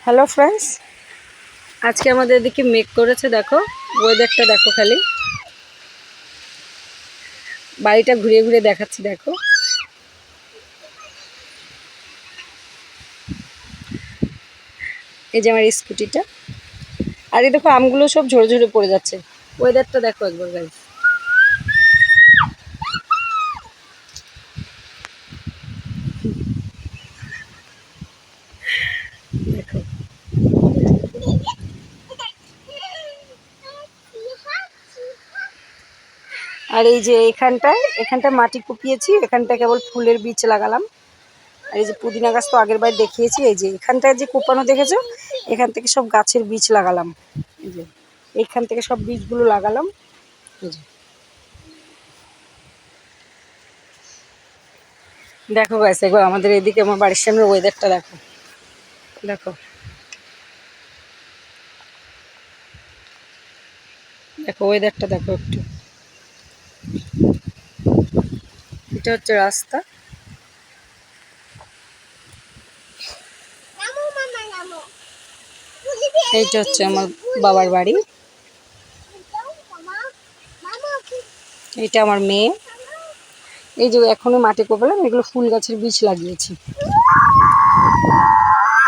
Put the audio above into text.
Hello friends, আজকে আমাদের এদিকে মেঘ করেছে। দেখো ওয়েদারটা দেখো, খালি বাড়িটা ঘুরিয়ে ঘুরিয়ে দেখাচ্ছি। দেখো এই যে আমার স্কুটিটা, আর এই দেখো আমগুলো সব ঝরে ঝরে পড়ে যাচ্ছে। ওয়েদারটা দেখো একবার গাইস। দেখো আর এই যে এখানটায় মাটি কুপিয়েছি, এখানটায় কেবল ফুলের বীজ লাগালাম। আর এই যে পুদিনা গাছ তো আগের বার দেখিয়েছি, এই যে এখানটায় যে কোপানো দেখেছো, এখান থেকে সব গাছের বীজ লাগালাম। এই যে এইখান থেকে সব বীজগুলো লাগালাম। এই যে দেখো গাইস, একবার আমাদের এদিকে আমার বাড়ির সামনে ওয়েদারটা দেখো। দেখো দেখো ওয়েদারটা দেখো একটু। এটা হচ্ছে রাস্তা। এইটা হচ্ছে আমার বাবার বাড়ি। এইটা আমার মেয়ে। এই যে এখনো মাটি কোপালাম, এগুলো ফুল গাছের বীজ লাগিয়েছি।